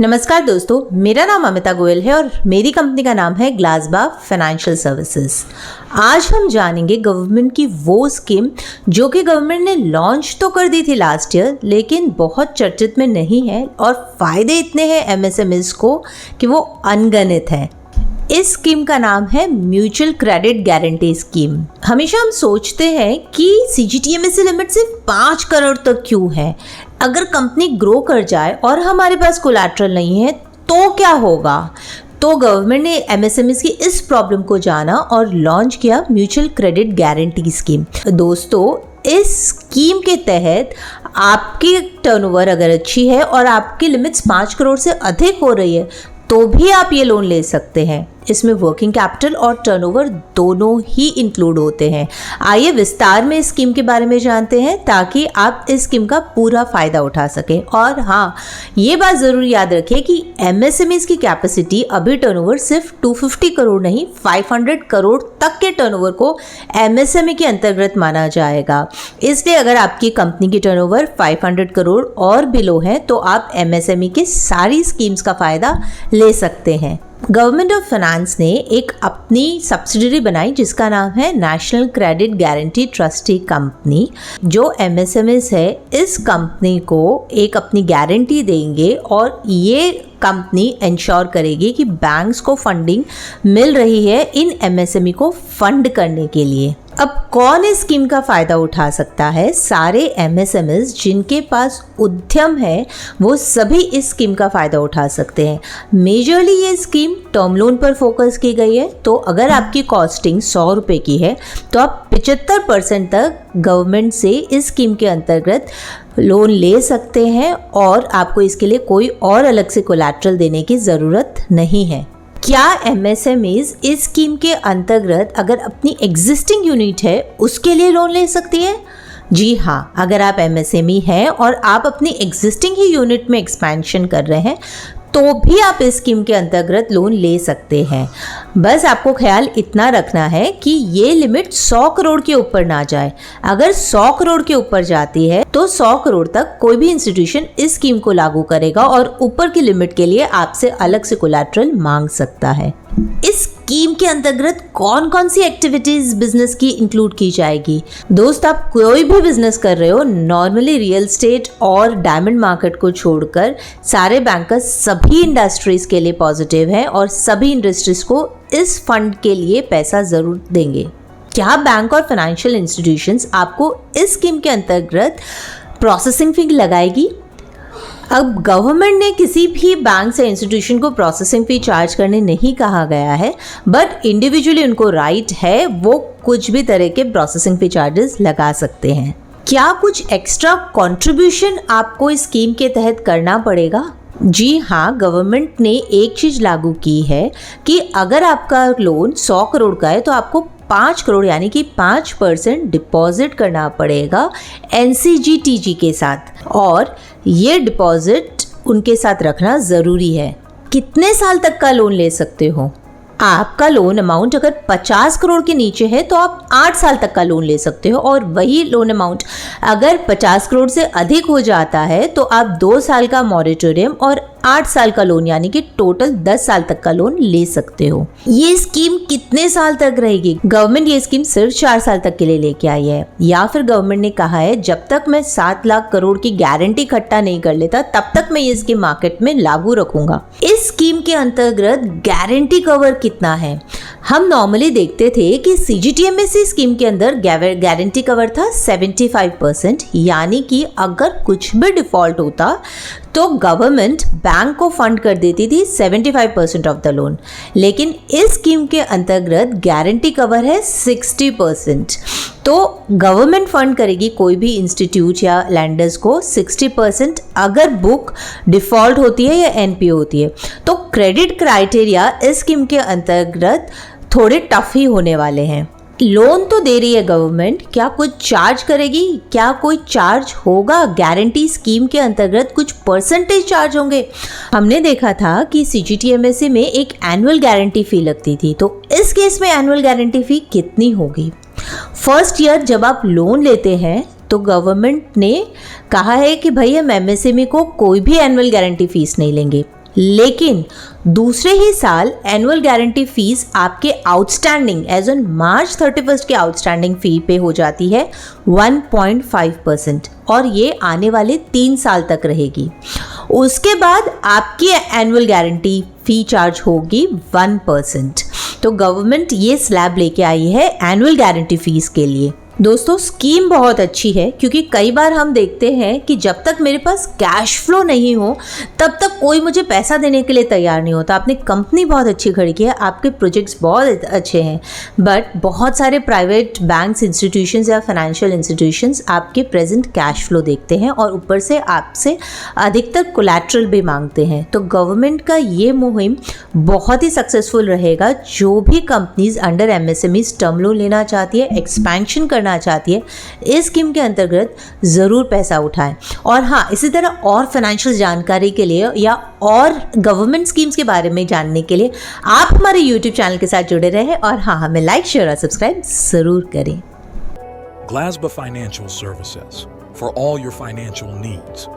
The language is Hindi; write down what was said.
नमस्कार दोस्तों, मेरा नाम अमिता गोयल है और मेरी कंपनी का नाम है ग्लासबा फाइनेंशियल सर्विसेज। आज हम जानेंगे गवर्नमेंट की वो स्कीम जो कि गवर्नमेंट ने लॉन्च तो कर दी थी लास्ट ईयर, लेकिन बहुत चर्चित में नहीं है और फायदे इतने हैं एमएसएमईज को कि वो अनगिनत हैं। इस स्कीम का नाम है म्यूचुअल क्रेडिट गारंटी स्कीम। हमेशा हम सोचते हैं कि सीजीटीएमएससी लिमिट सिर्फ 5 करोड़ तक क्यों है। अगर कंपनी ग्रो कर जाए और हमारे पास कोलैटरल नहीं है तो क्या होगा। तो गवर्नमेंट ने एमएसएमईज की इस प्रॉब्लम को जाना और लॉन्च किया म्यूचुअल क्रेडिट गारंटी स्कीम। दोस्तों, इस स्कीम के तहत आपकी टर्नओवर अगर अच्छी है और आपकी लिमिट्स 5 करोड़ से अधिक हो रही है तो भी आप ये लोन ले सकते हैं। इसमें वर्किंग कैपिटल और टर्नओवर दोनों ही इंक्लूड होते हैं। आइए विस्तार में इस स्कीम के बारे में जानते हैं ताकि आप इस स्कीम का पूरा फायदा उठा सकें। और हाँ, ये बात ज़रूर याद रखें कि एमएसएमईज की कैपेसिटी अभी टर्नओवर सिर्फ 250 करोड़ नहीं 500 करोड़ तक के टर्नओवर को एमएसएमई के अंतर्गत माना जाएगा। इसलिए अगर आपकी कंपनी की टर्नओवर 500 करोड़ और बिलो है तो आप एमएसएमई के सारी स्कीम्स का फ़ायदा ले सकते हैं। गवर्नमेंट ऑफ फाइनेंस ने एक अपनी सब्सिडरी बनाई जिसका नाम है national credit guarantee trustee company. जो एमएसएमईज है इस कंपनी को एक अपनी गारंटी देंगे और ये कंपनी इंश्योर करेगी कि बैंक्स को फंडिंग मिल रही है इन एमएसएमई को फंड करने के लिए। अब कौन इस स्कीम का फ़ायदा उठा सकता है? सारे एमएसएमईज जिनके पास उद्यम है वो सभी इस स्कीम का फ़ायदा उठा सकते हैं। मेजरली ये स्कीम टर्म लोन पर फोकस की गई है। तो अगर आपकी कॉस्टिंग 100 रुपये की है तो आप 75% तक गवर्नमेंट से इस स्कीम के अंतर्गत लोन ले सकते हैं और आपको इसके लिए कोई और अलग से कोलैटरल देने की ज़रूरत नहीं है। क्या एमएसएमईज इस स्कीम के अंतर्गत अगर अपनी एग्जिस्टिंग यूनिट है उसके लिए लोन ले सकती है? जी हाँ, अगर आप एमएसएमई हैं और आप अपनी एग्जिस्टिंग ही यूनिट में एक्सपेंशन कर रहे हैं तो भी आप इस स्कीम के अंतर्गत लोन ले सकते हैं। बस आपको ख्याल इतना रखना है कि ये लिमिट 100 करोड़ के ऊपर ना जाए। अगर 100 करोड़ के ऊपर जाती है तो 100 करोड़ तक कोई भी इंस्टीट्यूशन इस स्कीम को लागू करेगा और ऊपर की लिमिट के लिए आपसे अलग से कोलैटरल मांग सकता है। इस स्कीम के अंतर्गत कौन कौन सी एक्टिविटीज बिजनेस की इंक्लूड की जाएगी? दोस्त, आप कोई भी बिजनेस कर रहे हो, नॉर्मली रियल एस्टेट और डायमंड मार्केट को छोड़कर सारे बैंकर्स सभी इंडस्ट्रीज के लिए पॉजिटिव हैं और सभी इंडस्ट्रीज को इस फंड के लिए पैसा जरूर देंगे। क्या बैंक और फाइनेंशियल इंस्टीट्यूशंस आपको इस स्कीम के अंतर्गत प्रोसेसिंग फी लगाएगी? अब गवर्नमेंट ने किसी भी बैंक से इंस्टीट्यूशन को प्रोसेसिंग फी चार्ज करने नहीं कहा गया है, बट इंडिविजुअली उनको राइट है वो कुछ भी तरह के प्रोसेसिंग फी चार्जेस लगा सकते हैं। क्या कुछ एक्स्ट्रा कंट्रीब्यूशन आपको इस स्कीम के तहत करना पड़ेगा? जी हाँ, गवर्नमेंट ने एक चीज़ लागू की है कि अगर आपका लोन 100 करोड़ का है तो आपको 5 करोड़ यानी कि 5% डिपॉजिट करना पड़ेगा एनसीजीटीजी के साथ और ये डिपॉजिट उनके साथ रखना ज़रूरी है। कितने साल तक का लोन ले सकते हो? आपका लोन अमाउंट अगर 50 करोड़ के नीचे है तो आप 8 साल तक का लोन ले सकते हो और वही लोन अमाउंट अगर 50 करोड़ से अधिक हो जाता है तो आप 2 साल का मॉरेटोरियम और 8 साल का लोन यानी कि टोटल 10 साल तक का लोन ले सकते हो। ये स्कीम कितने साल तक रहेगी? गवर्नमेंट ये स्कीम सिर्फ 4 साल तक के लिए लेके आई है, या फिर गवर्नमेंट ने कहा है जब तक मैं 7 लाख करोड़ की गारंटी इकट्ठा नहीं कर लेता तब तक मैं ये स्कीम मार्केट में लागू रखूंगा। इस स्कीम के अंतर्गत गारंटी कवर कितना है? हम नॉर्मली देखते थे कि सीजीटीएमएससी स्कीम के अंदर गारंटी कवर था 75%, यानी कि अगर कुछ भी डिफॉल्ट होता तो गवर्नमेंट बैंक को फंड कर देती थी 75% ऑफ द लोन। लेकिन इस स्कीम के अंतर्गत गारंटी कवर है 60%। तो गवर्नमेंट फंड करेगी कोई भी इंस्टीट्यूट या लैंडर्स को 60% अगर बुक डिफॉल्ट होती है या एनपीओ होती है। तो क्रेडिट क्राइटेरिया इस स्कीम के अंतर्गत थोड़े टफ ही होने वाले हैं। लोन तो दे रही है गवर्नमेंट, क्या कुछ चार्ज करेगी? क्या कोई चार्ज होगा? गारंटी स्कीम के अंतर्गत कुछ परसेंटेज चार्ज होंगे? हमने देखा था कि सीजीटीएमएससी में एक एनुअल गारंटी फी लगती थी, तो इस केस में एनुअल गारंटी फी कितनी होगी? फर्स्ट ईयर जब आप लोन लेते हैं तो गवर्नमेंट ने कहा है कि भाई हम एमएसएमई को कोई भी एनुअल गारंटी फीस नहीं लेंगे। लेकिन दूसरे ही साल एनुअल गारंटी फीस आपके आउटस्टैंडिंग एज ऑन मार्च 31 के आउटस्टैंडिंग फी पे हो जाती है 1.5% और ये आने वाले 3 साल तक रहेगी। उसके बाद आपकी एनुअल गारंटी फी चार्ज होगी 1%। तो गवर्नमेंट ये स्लैब लेके आई है एनुअल गारंटी फीस के लिए। दोस्तों स्कीम बहुत अच्छी है क्योंकि कई बार हम देखते हैं कि जब तक मेरे पास कैश फ्लो नहीं हो तब तक कोई मुझे पैसा देने के लिए तैयार नहीं होता। आपने कंपनी बहुत अच्छी खड़ी की है, आपके प्रोजेक्ट्स बहुत अच्छे हैं, बट बहुत सारे प्राइवेट बैंक्स, इंस्टीट्यूशंस या फाइनेंशियल इंस्टीट्यूशंस आपके प्रेजेंट कैश फ्लो देखते हैं और ऊपर से आपसे अधिकतर कोलैटरल भी मांगते हैं। तो गवर्नमेंट का ये मुहिम बहुत ही सक्सेसफुल रहेगा। जो भी companies under MSME term loan लेना चाहती है, एक्सपेंशन करना चाहती है, इस स्कीम के अंतर्गत जरूर पैसा उठाएं। और हाँ, इसी तरह और फाइनेंशियल जानकारी के लिए या और गवर्नमेंट स्कीम्स के बारे में जानने के लिए आप हमारे यूट्यूब चैनल के साथ जुड़े रहें और हाँ, हमें लाइक, शेयर और सब्सक्राइब जरूर करें। GLASBA Financial Services, for all your financial needs.